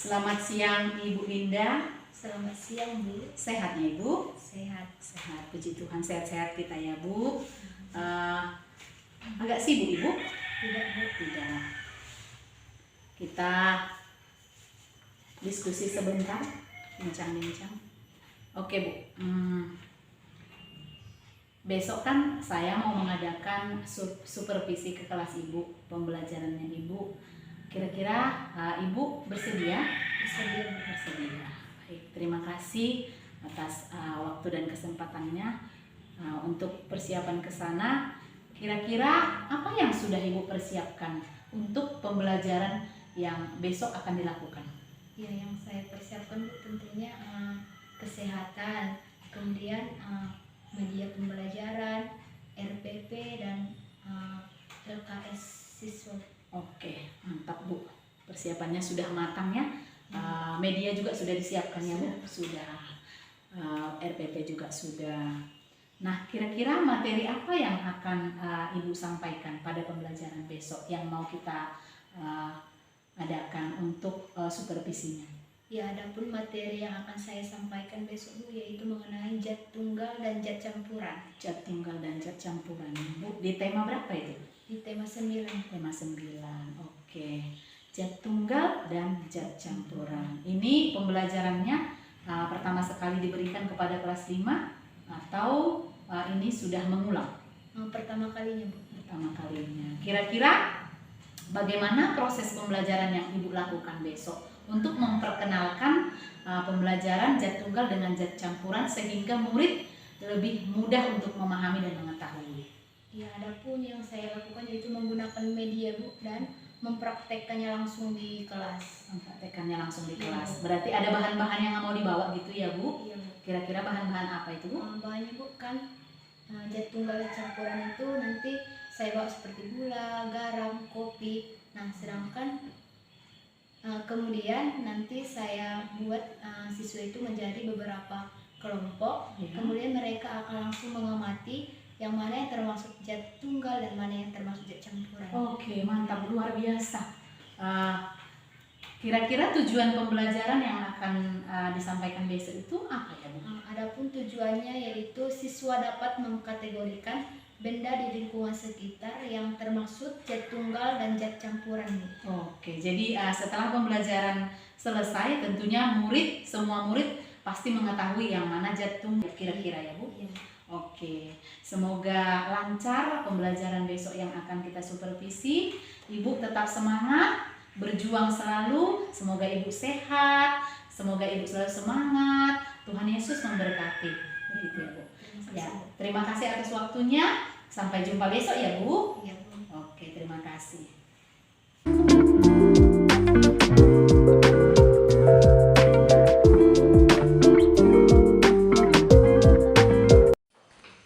Selamat siang Ibu Linda. Selamat siang Bu. Sehatnya Ibu? Sehat. Sehat, puji Tuhan, sehat-sehat kita ya Bu. Agak sibuk Ibu? Tidak Bu. Tidak. Kita diskusi sebentar, bincang-bincang. Oke Bu. Besok kan saya mau mengadakan supervisi ke kelas Ibu, pembelajarannya Ibu. Kira-kira Ibu bersedia? Bersedia. Bersedia. Baik, terima kasih atas waktu dan kesempatannya untuk persiapan ke sana. Kira-kira apa yang sudah Ibu persiapkan untuk pembelajaran yang besok akan dilakukan? Ya, yang saya persiapkan Bu tentunya kesehatan, kemudian media pembelajaran, RPP dan LKS siswa. Oke, mantap Bu. Persiapannya sudah matang ya. Media juga sudah disiapkan ya Bu? Sudah. RPP juga sudah. Nah, kira-kira materi apa yang akan Ibu sampaikan pada pembelajaran besok yang mau kita adakan untuk supervisinya? Ya, adapun materi yang akan saya sampaikan besok Bu yaitu mengenai zat tunggal dan zat campuran. Zat tunggal dan zat campuran. Bu, di tema berapa itu? Di tema 9. Tema 9. Oke. Zat tunggal dan zat campuran. Ini pembelajarannya pertama sekali diberikan kepada kelas 5 atau ini sudah mengulang? Pertama kalinya Bu. Pertama kalinya. Kira-kira bagaimana proses pembelajaran yang Ibu lakukan besok untuk memperkenalkan pembelajaran zat tunggal dengan zat campuran sehingga murid lebih mudah untuk memahami dan mengetahui? Ya, adapun yang saya lakukan yaitu menggunakan media Bu dan mempraktekkannya langsung di kelas. Mempraktekkannya langsung di kelas. Berarti ada bahan-bahan yang mau dibawa gitu ya Bu? Iya Bu. Kira-kira bahan-bahan apa itu Bu? Bahannya Bu kan zat tunggal dan campuran itu nanti saya bawa seperti gula, garam, kopi. Nah, sedangkan kemudian nanti saya buat siswa itu menjadi beberapa kelompok. Ya. Kemudian mereka akan langsung mengamati yang mana yang termasuk zat tunggal dan mana yang termasuk zat campuran. Oke, mantap, luar biasa. Kira-kira tujuan pembelajaran yang akan disampaikan besok itu apa ya Bu? Adapun tujuannya yaitu siswa dapat mengkategorikan benda di lingkungan sekitar yang termasuk zat tunggal dan zat campuran. Oke, jadi setelah pembelajaran selesai tentunya semua murid pasti mengetahui yang mana zat tunggal kira-kira ya Bu? Iya. Oke, semoga lancar pembelajaran besok yang akan kita supervisi. Ibu tetap semangat, berjuang selalu. Semoga Ibu sehat, semoga Ibu selalu semangat. Tuhan Yesus memberkati. Begitu ya Bu. Ya, terima kasih atas waktunya. Sampai jumpa besok ya Bu. Iya Bu. Oke, terima kasih.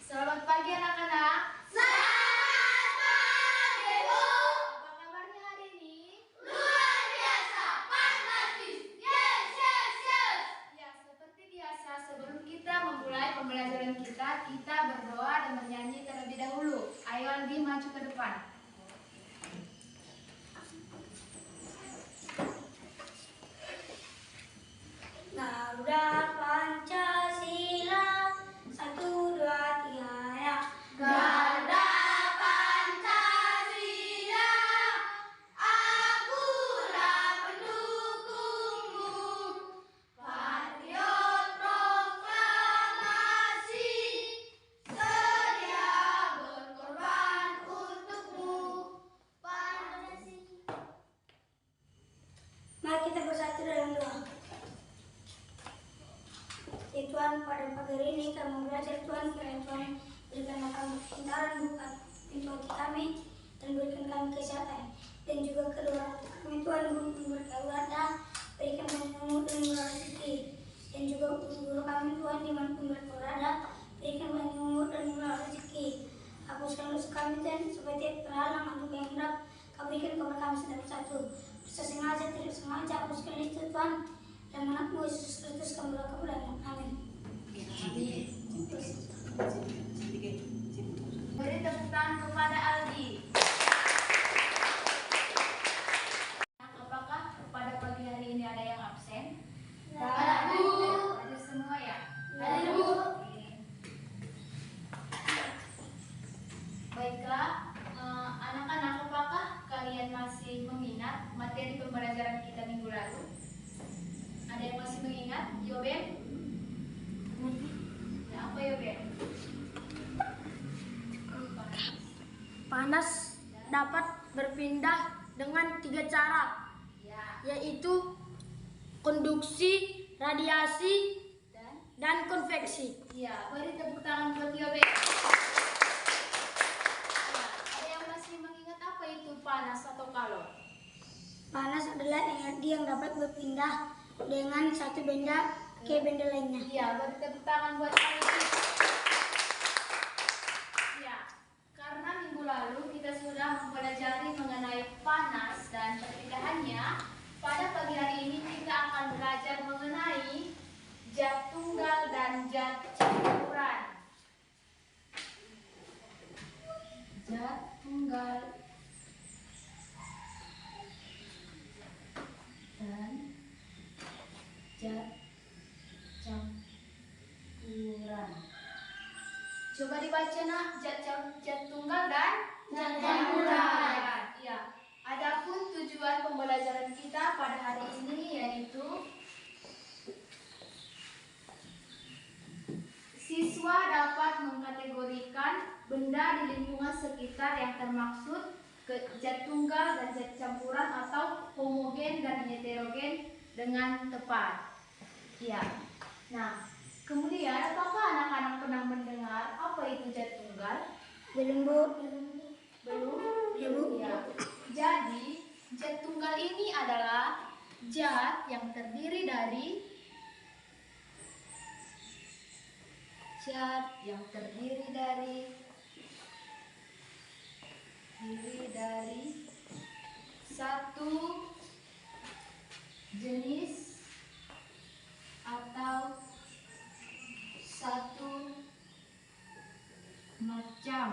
Selamat pagi anak-anak. Selamat pagi, Bu. Apa kabarnya hari ini? Luar biasa, fantastis. Yes, yes, yes. Ya, seperti biasa sebelum kita memulai pembelajaran kita berdoa dan bernyanyi terlebih dahulu. Ayo Aldi maju ke depan. Garuda Pancasila, 1, 2, 3 ya. Garuda Pancasila, akulah pendukungmu. Patriot proklamasi, kami belajar Tuhan, kiranya Tuhan berikanlah kami kepintaran, buka pintu hati kami, dan berikan kami kesehatan. Dan juga kedua orang tua kami Tuhan, guru berkeluarga, berikan kami umur dan murah rezeki. Dan juga guru kami Tuhan, dimanapun berada, berikan kami umur dan murah rezeki. Hapuskan dosa kami dan supaya tidak terhalang untuk yang hendak kau berikan kepada kami satu. Sesengaja tidak sengaja, hapuskan itu Tuhan. Dan anakmu Yesus Kristus kami berdoa kepada-Mu. Amin. Beri tepuk tangan kepada Aldi. Apakah pada pagi hari ini ada yang absen? Ada, Bu. Ada semua ya? Ada, Bu. Oke. Baiklah, anak-anak, apakah kalian masih mengingat materi pembelajaran kita minggu lalu? Ada yang masih mengingat? Yoben? Ya, apa Yoben? Panas dapat berpindah dengan 3 cara, Ya. yaitu konduksi, radiasi, Dan? dan konveksi. Ya, beri tepuk tangan buat Yoben. Ya, ada yang masih mengingat apa itu panas atau kalor? Panas adalah energi yang dapat berpindah dengan satu benda ke benda lainnya. Iya, beri tepuk tangan buat Aldi. Ya, karena minggu lalu kita sudah mempelajari mengenai panas dan perpindahannya, pada pagi hari ini kita akan belajar mengenai zat tunggal dan zat campuran. Zat tunggal dan zat campuran. Coba dibaca nak, zat tunggal dan Zat campuran. Ya. Adapun tujuan pembelajaran kita pada hari ini yaitu siswa dapat mengkategorikan benda di lingkungan sekitar yang termaksud zat tunggal dan zat campuran atau homogen dan heterogen dengan tepat. Ya. Nah, kemudian apakah anak-anak pernah mendengar apa itu zat tunggal? Belum, Bu. Belum? Ya, Bu. Ya. Jadi, zat tunggal ini adalah zat yang terdiri dari satu jenis atau satu macam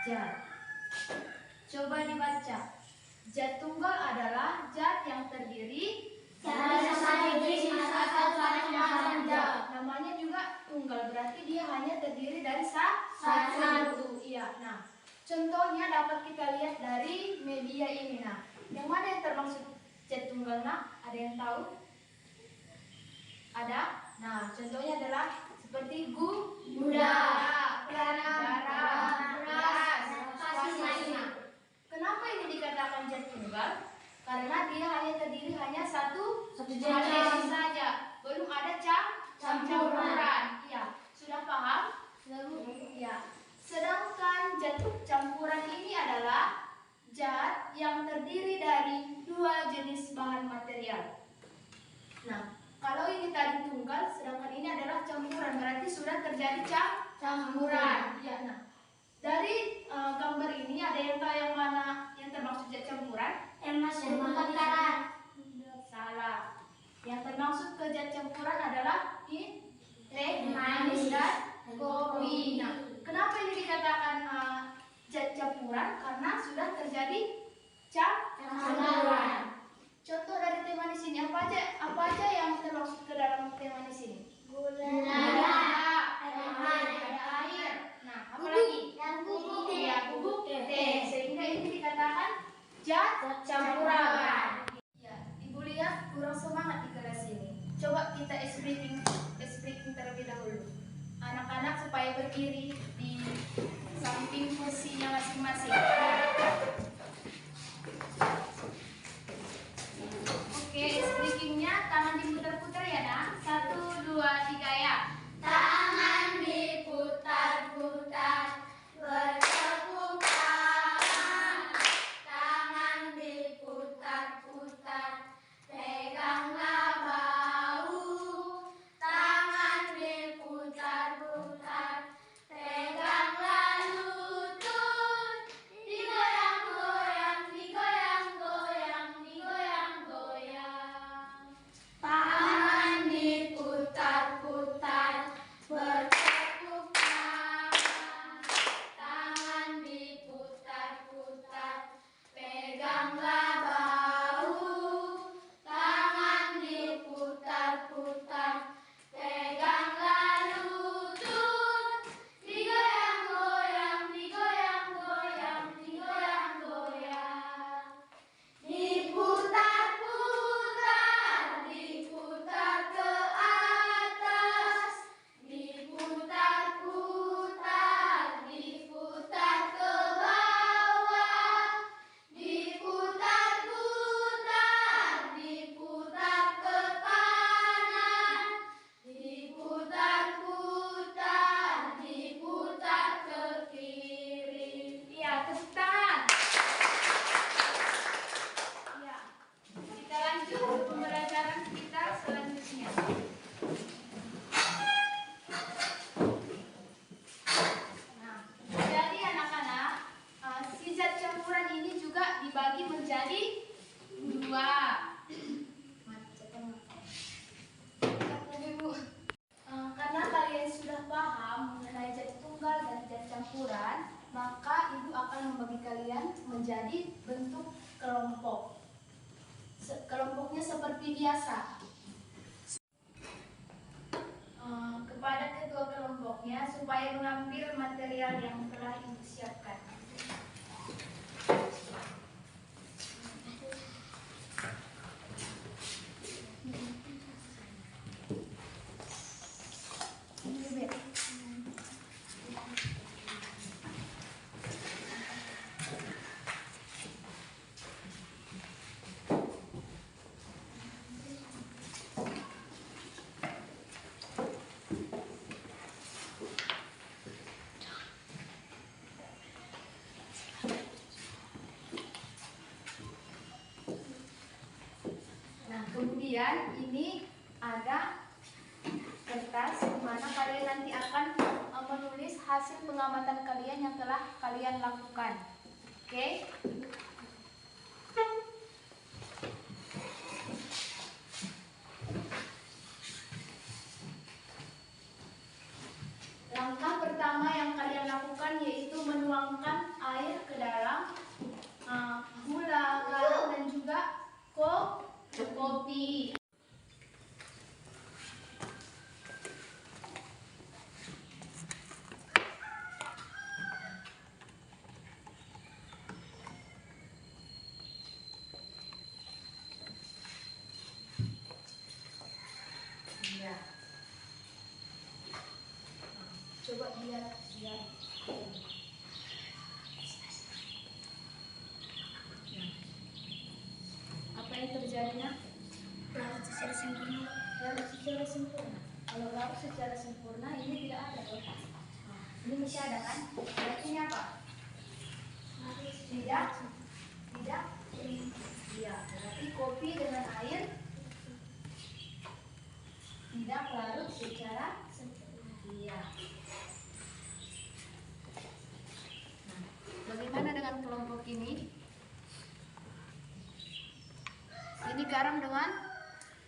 zat. Coba dibaca. Zat tunggal adalah zat yang terdiri Dari satu jenis atau satu macam zat. Namanya juga tunggal, berarti dia hanya terdiri dari satu. Iya. Nah, contohnya dapat kita lihat dari media ini. Nah, yang mana yang termaksud zat tunggal? Nah, ada yang tahu? Ada? Nah, contohnya adalah seperti gula, garam, beras, pasir. Nah, kenapa ini dikatakan zat tunggal? Karena dia hanya terdiri satu jenis saja, belum ada campuran. Iya, sudah paham? Ya. Sedangkan zat campuran ini adalah zat yang terdiri dari 2 jenis bahan material. Nah, kalau ini tadi tunggal, sedangkan ini adalah campuran, berarti sudah terjadi campuran. Ya, nah, dari gambar ini ada yang tahu yang mana yang termaksud zat campuran? Bakaran. Salah. Yang termaksud ke zat campuran adalah teh manis dan kopi. Nah, kenapa ini dikatakan zat campuran? Karena sudah terjadi campuran. Contoh dari teh manis ini apa aja yang termasuk ke dalam teh manis ini? Gula. Ada air. Nah, apa lagi? Dan bubuk. Ya, bubuk teh. Sehingga ini dikatakan zat campuran. Ya, Ibu lihat kurang semangat di kelas ini. Coba kita explaining terlebih dahulu. Anak-anak supaya berdiri di samping kursinya masing-masing. Oke, explainingnya tangan diputar-putar ya, nak. 1, 2, 3 ya. campuran, maka ibu akan membagi kalian menjadi bentuk kelompok. Kelompoknya seperti biasa. Kepada ketua kelompoknya supaya mengambil material yang telah ibu siapkan. Kemudian ini ada kertas di mana kalian nanti akan menulis hasil pengamatan kalian yang telah kalian lakukan. Oke? Langkah pertama yang kalian lakukan yaitu menuangkan air ke dalam gula, garam, dan juga kopi. Ya. Coba lihat. Apa yang terjadi, nak? Larut secara sempurna. Larut secara sempurna. Kalau larut secara sempurna ini tidak ada, loh. Ini masih ada kan? Artinya apa? Tidak. Iya. Berarti kopi dengan air tidak larut secara sempurna. Iya. Nah, bagaimana dengan kelompok ini? Ini garam dengan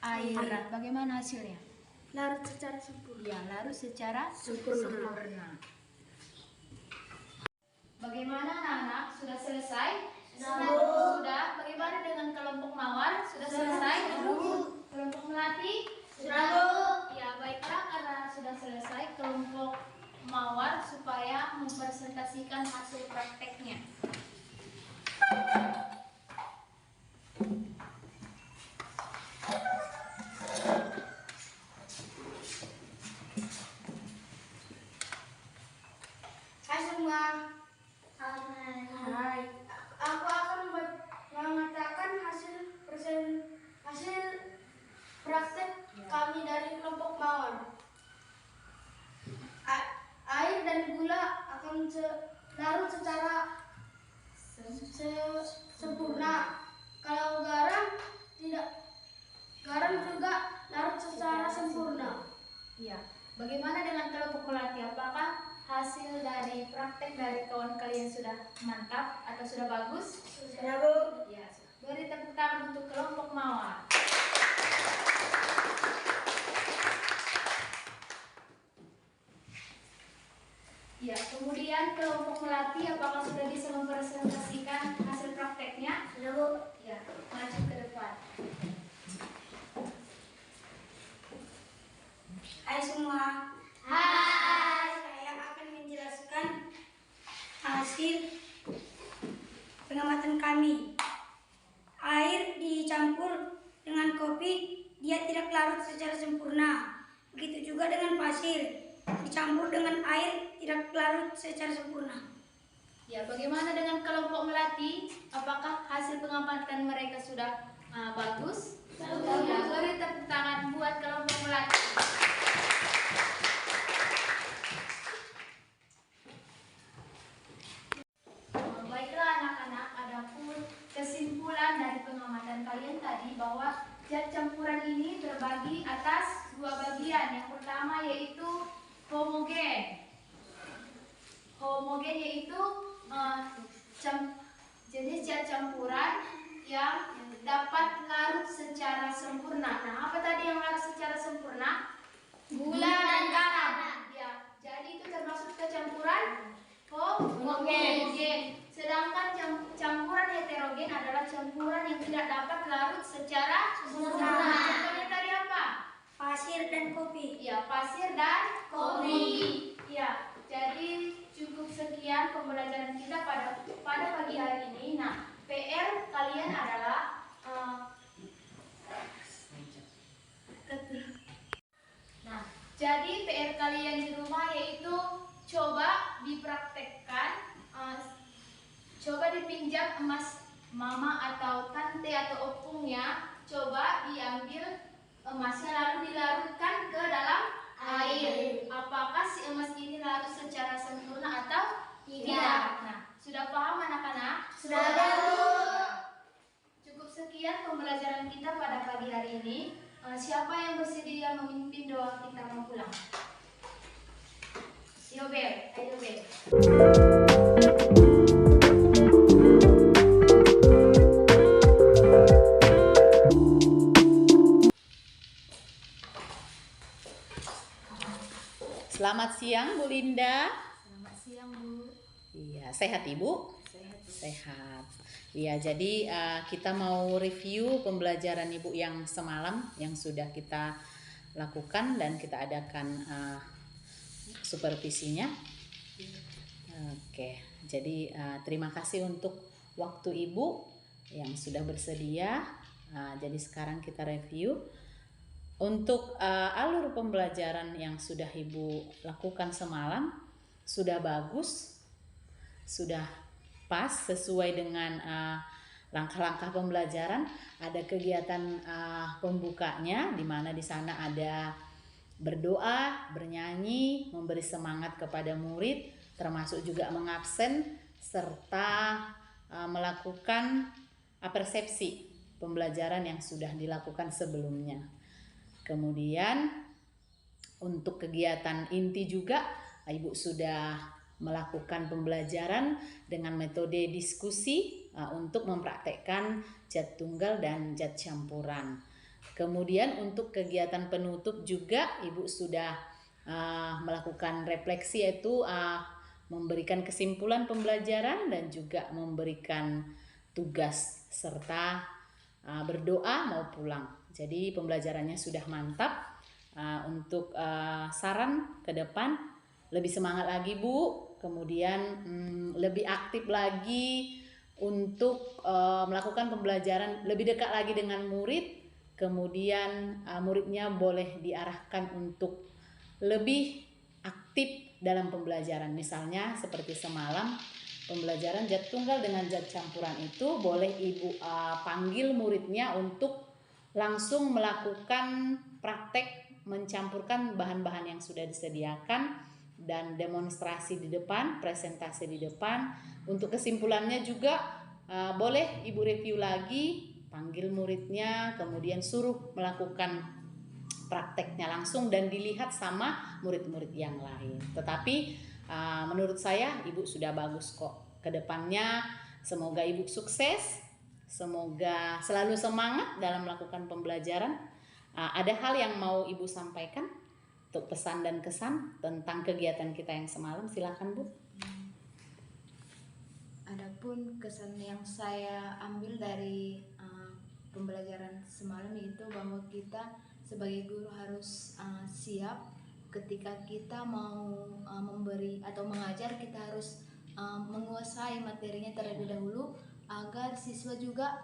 air. Bagaimana hasilnya? Larut secara sempurna. Ya, larut secara sempurna. Bagaimana anak-anak? Sudah selesai? Sudah. Bagaimana dengan kelompok mawar? Sudah selesai? Kelompok melati? Sudah. Ya, baiklah, karena sudah selesai kelompok mawar supaya mempresentasikan hasil prakteknya. Hai semua. Hai. Aku akan mengatakan hasil praktek kami dari kelompok mawar. Air dan gula akan larut secara sempurna. Kalau garam juga larut secara sempurna. Ya, bagaimana dengan kelompok melati? Apakah hasil dari praktek dari kawan kalian sudah mantap atau sudah bagus? Sudah, Bu. Ya, beri tepuk tangan untuk kelompok mawar. Ya, kemudian kelompok melati apakah sudah bisa mempresentasikan hasil prakteknya? Sudah, Bu. Ya, maju ke depan. Hai semua. Hai. Saya akan menjelaskan hasil pengamatan kami. Air dicampur dengan kopi, dia tidak larut secara sempurna. Begitu juga dengan pasir, dicampur dengan air, tidak larut secara sempurna. Ya, bagaimana dengan kelompok melati? Apakah hasil pengamatan mereka sudah bagus? Bagus. Ya, beri tepuk tangan buat kelompok melati. Baiklah anak-anak, adapun kesimpulan dari pengamatan kalian tadi bahwa zat campuran ini terbagi atas dua bagian. Yang pertama yaitu homogen. Homogen yaitu jenis zat campuran yang dapat larut secara sempurna. Nah, apa tadi yang larut secara sempurna? dapat larut secara Sempurna. Contohnya tadi apa? Pasir dan kopi. Ya, pasir dan kopi. Ya, jadi cukup sekian pembelajaran kita pada pagi hari ini. Nah, PR kalian adalah nah, jadi PR kalian di rumah yaitu coba dipraktekkan, coba dipinjam emas mama atau tante atau opungnya, coba diambil emasnya lalu dilarutkan ke dalam air. Apakah si emas ini larut secara sempurna atau tidak? Nah, sudah paham anak-anak? Sudah tahu. Cukup sekian pembelajaran kita pada pagi hari ini. Siapa yang bersedia memimpin doa kita mau pulang? Yobel, ayo Bel. Selamat siang Bu Linda. Selamat siang Bu. Iya, sehat Ibu? Sehat Bu. Sehat. Iya, jadi kita mau review pembelajaran Ibu yang semalam yang sudah kita lakukan dan kita adakan supervisinya. Oke, jadi terima kasih untuk waktu Ibu yang sudah bersedia. Jadi sekarang kita review untuk alur pembelajaran yang sudah Ibu lakukan semalam sudah bagus, sudah pas sesuai dengan langkah-langkah pembelajaran. Ada kegiatan pembukanya di mana di sana ada berdoa, bernyanyi, memberi semangat kepada murid, termasuk juga mengabsen serta melakukan persepsi pembelajaran yang sudah dilakukan sebelumnya. Kemudian untuk kegiatan inti juga Ibu sudah melakukan pembelajaran dengan metode diskusi untuk mempraktekkan zat tunggal dan zat campuran. Kemudian untuk kegiatan penutup juga Ibu sudah melakukan refleksi, yaitu memberikan kesimpulan pembelajaran dan juga memberikan tugas serta berdoa mau pulang. Jadi pembelajarannya sudah mantap. Untuk saran ke depan lebih semangat lagi Bu, kemudian lebih aktif lagi untuk melakukan pembelajaran lebih dekat lagi dengan murid. Kemudian muridnya boleh diarahkan untuk lebih aktif dalam pembelajaran. Misalnya seperti semalam pembelajaran zat tunggal dengan zat campuran itu boleh Ibu panggil muridnya untuk langsung melakukan praktek mencampurkan bahan-bahan yang sudah disediakan dan demonstrasi di depan, presentasi di depan. Untuk kesimpulannya juga boleh Ibu review lagi, panggil muridnya, kemudian suruh melakukan prakteknya langsung dan dilihat sama murid-murid yang lain. Tetapi menurut saya Ibu sudah bagus kok. Kedepannya semoga Ibu sukses, semoga selalu semangat dalam melakukan pembelajaran. Ada hal yang mau Ibu sampaikan untuk pesan dan kesan tentang kegiatan kita yang semalam? Silakan Bu. Adapun kesan yang saya ambil dari pembelajaran semalam itu bahwa kita sebagai guru harus siap ketika kita mau memberi atau mengajar. Kita harus menguasai materinya terlebih dahulu agar siswa juga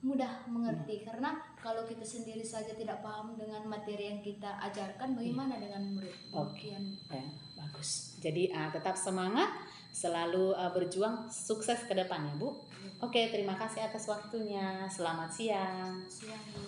mudah mengerti, karena kalau kita sendiri saja tidak paham dengan materi yang kita ajarkan, bagaimana dengan murid? Oke, bagus. Jadi tetap semangat, selalu berjuang, sukses ke depannya Bu. Oke, terima kasih atas waktunya. Selamat siang. Siang Bu.